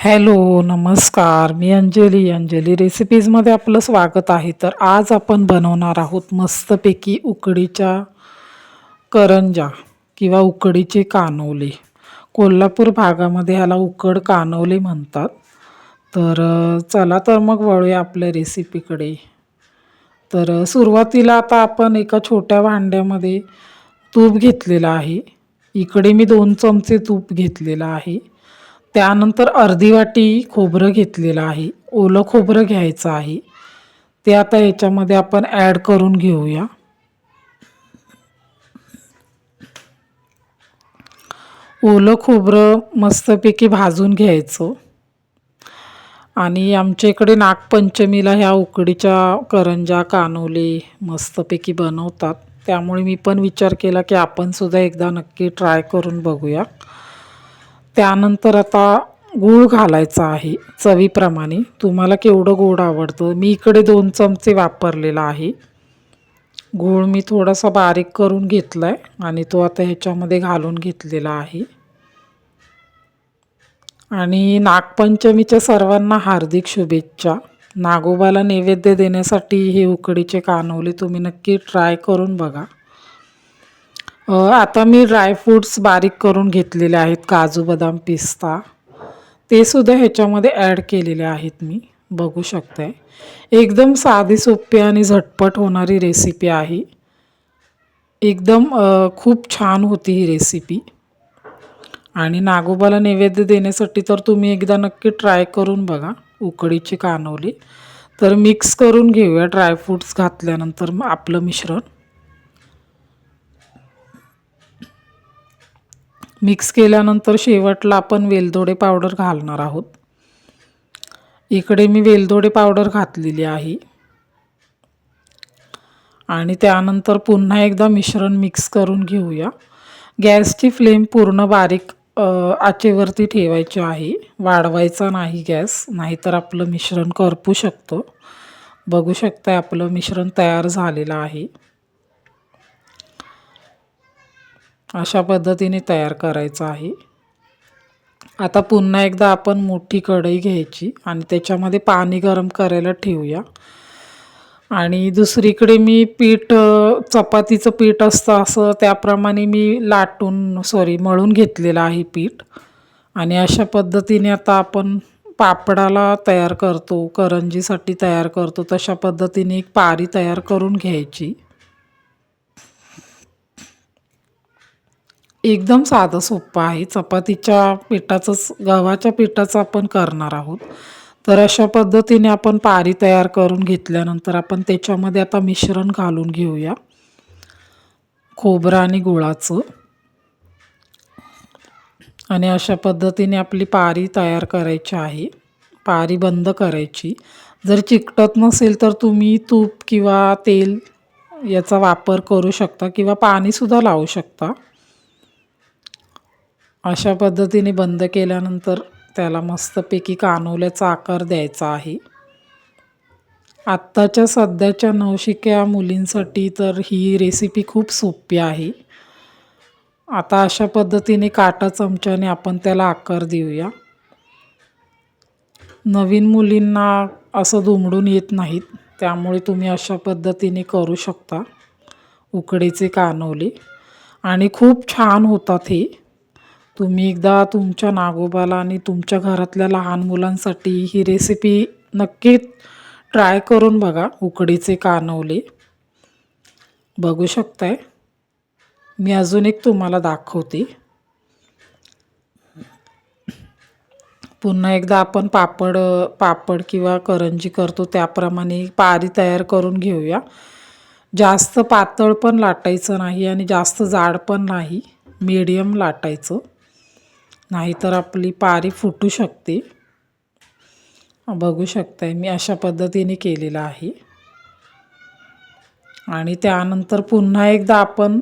Hello, नमस्कार. मी अंजली रेसिपीजमध्ये आपलं स्वागत आहे. तर आज आपण बनवणार आहोत मस्तपैकी उकडीच्या करंजा किंवा उकडीचे कानोले. कोल्हापूर भागामध्ये ह्याला उकड कानोले म्हणतात. तर चला तर मग वळूया आपल्या रेसिपीकडे. तर सुरुवातीला आता आपण एका छोट्या भांड्यामध्ये तूप घेतलेलं आहे. इकडे मी 2 चमचे तूप घेतलेलं आहे. त्यानंतर अर्धी वाटी खोबरं घेतलेलं आहे. ओलं खोबरं घ्यायचं आहे. ते आता याच्यामध्ये आपण ॲड करून घेऊया. ओलं खोबरं मस्तपैकी भाजून घ्यायचं. आणि आमच्या इकडे नागपंचमीला ह्या उकडीच्या करंजा कानोले मस्तपैकी बनवतात. त्यामुळे मी पण विचार केला की आपण सुद्धा एकदा नक्की ट्राय करून बघूया. त्यानंतर आता गूळ घालायचा आहे चवीप्रमाणे. तुम्हाला केवढं गोड आवडतं. मी इकडे 2 चमचे वापरलेला आहे. गूळ मी थोडासा बारीक करून घेतला आहे आणि तो आता ह्याच्यामध्ये घालून घेतलेला आहे. आणि नागपंचमीच्या सर्वांना हार्दिक शुभेच्छा. नागोबाला नैवेद्य देण्यासाठी हे उकडीचे कानोले तुम्ही नक्की ट्राय करून बघा. आता मी ड्रायफ्रूट्स बारीक करून घेतलेले आहेत. काजू, बदाम, पिस्ता ते सुद्धा ह्याच्यामध्ये ॲड केलेले आहेत. मी बघू शकताय. एकदम साधी सोपी आणि झटपट होणारी रेसिपी आहे. एकदम खूप छान होती ही रेसिपी. आणि नागोबाला नैवेद्य देण्यासाठी तर तुम्ही एकदा नक्की ट्राय करून बघा उकडीचे कानोले. तर मिक्स करून घेऊया ड्रायफ्रूट्स घातल्यानंतर मग आपलं मिश्रण. मिक्स केल्यानंतर शेवटला आपण वेलदोडे पावडर घालणार आहोत. इकडे मी वेलदोडे पावडर घातलेली आहे. आणि त्यानंतर पुन्हा एकदा मिश्रण मिक्स करून घेऊया. गॅसची फ्लेम पूर्ण बारीक आचेवरती ठेवायची आहे. वाढवायचा नाही गॅस, नाहीतर आपलं मिश्रण करपू शकतं. बघू शकताय आपलं मिश्रण तयार झालेलं आहे. अशा पद्धतीने तयार करायचं आहे. आता पुन्हा एकदा आपण मोठी कढई घ्यायची आणि त्याच्यामध्ये पाणी गरम करायला ठेवूया. आणि दुसरीकडे मी पीठ, चपातीचं पीठ असतं असं त्याप्रमाणे मी मळून घेतलेलं आहे पीठ. आणि अशा पद्धतीने आता आपण पापडाला तयार करतो, करंजीसाठी तयार करतो तशा पद्धतीने एक पारी तयार करून घ्यायची. एकदम साधं सोपं आहे. चपातीच्या पिठाचंच, गव्हाच्या पिठाचं आपण करणार आहोत. तर अशा पद्धतीने आपण पारी तयार करून घेतल्यानंतर आपण त्याच्यामध्ये आता मिश्रण घालून घेऊया खोबरं आणि गुळाचं. आणि अशा पद्धतीने आपली पारी तयार करायची आहे. पारी बंद करायची. जर चिकटत नसेल तर तुम्ही तूप किंवा तेल याचा वापर करू शकता किंवा पाणीसुद्धा लावू शकता. अशा पद्धतीने बंद केल्यानंतर त्याला मस्तपैकी कानोल्याचा आकार द्यायचा आहे. आत्ताच्या सध्याच्या नवशिक्या मुलींसाठी तर ही रेसिपी खूप सोपी आहे. आता अशा पद्धतीने काटा चमच्याने आपण त्याला आकार देऊया. नवीन मुलींना असं दुमडून येत नाहीत, त्यामुळे तुम्ही अशा पद्धतीने करू शकता उकडीचे कानोले. आणि खूप छान होतात हे. तुम्ही एकदा तुमच्या नागोबाला आणि तुमच्या घरातल्या लहान मुलांसाठी ही रेसिपी नक्की ट्राय करून बघा. उकडीचे कानोले बघू शकताय. मी अजून एक तुम्हाला दाखवते. पुन्हा एकदा आपण पापड किंवा करंजी करतो त्याप्रमाणे पारी तयार करून घेऊया. जास्त पातळ पण लाटायचं नाही आणि जास्त जाड पण नाही, मीडियम लाटायचं, नाहीतर आपली पारी फुटू शकते. बघू शकताय मी अशा पद्धतीने केलेलं आहे. आणि त्यानंतर पुन्हा एकदा आपण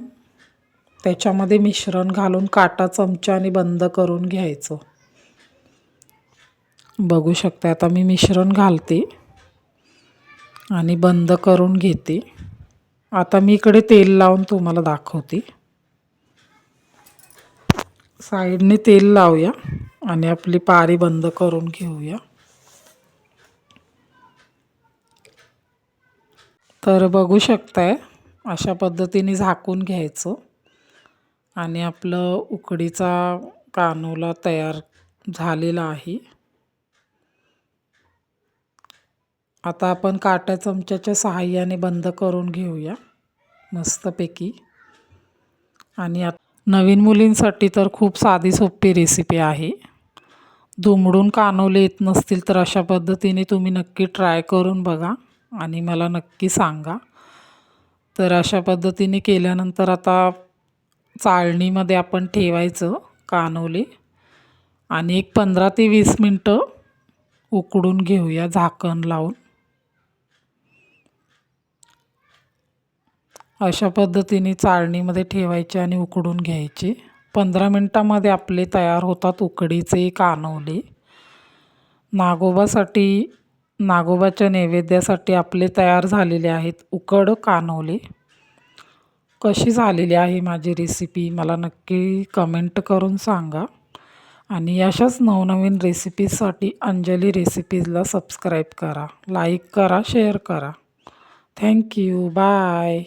त्याच्यामध्ये मिश्रण घालून काटा चमच्याने बंद करून घ्यायचं. बघू शकता आता मी मिश्रण घालते आणि बंद करून घेते. आता मी इकडे तेल लावून तुम्हाला दाखवते. साईडने तेल लावूया. आणि आपली पारी बंद करून घेऊया. तर बघू शकताय अशा पद्धतीने झाकून घ्यायचं आणि आपलं उकडीचा कानोला तयार झालेला आहे. आता आपण काट्या चमच्याच्या सहाय्याने बंद करून घेऊया मस्तपैकी. आणि नवीन मुलींसाठी तर खूप साधी सोपी रेसिपी आहे. दुमडून कानोले येत नसतील तर अशा पद्धतीने तुम्ही नक्की ट्राय करून बघा आणि मला नक्की सांगा. तर अशा पद्धतीने केल्यानंतर आता चाळणीमध्ये आपण ठेवायचं कानोले आणि एक 15 ते 20 मिनटं उकडून घेऊया झाकण लावून. अशा पद्धतीने चाळणीमध्ये ठेवायचे आणि उकडून घ्यायचे. 15 मिनटामध्ये आपले तयार होतात उकडीचे कानोले. नागोबाच्या नैवेद्यासाठी आपले तयार झालेले आहेत उकड कानोले. कशी झालेली आहे माझी रेसिपी मला नक्की कमेंट करून सांगा. आणि अशाच नवनवीन रेसिपीजसाठी अंजली रेसिपीजला सबस्क्राईब करा, लाईक करा, शेअर करा. थँक्यू. बाय.